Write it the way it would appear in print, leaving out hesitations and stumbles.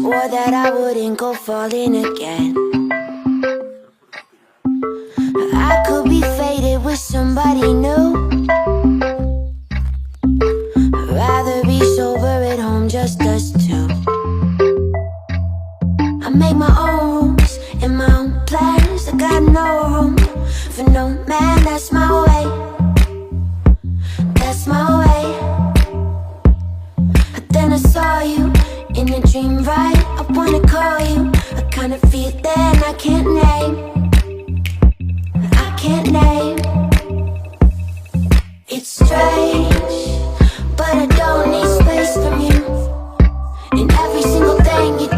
Swore that I wouldn't go falling again. I could be faded with somebody new. I'd rather be sober at home, just us two. I make my own rules and my own plans. I got no room for no man. That's my way. That's my way. But then I saw you in a dream, right? I wanna call you. I kinda feel that I can't name. I can't name. It's strange, but I don't need space from you. And every single thing you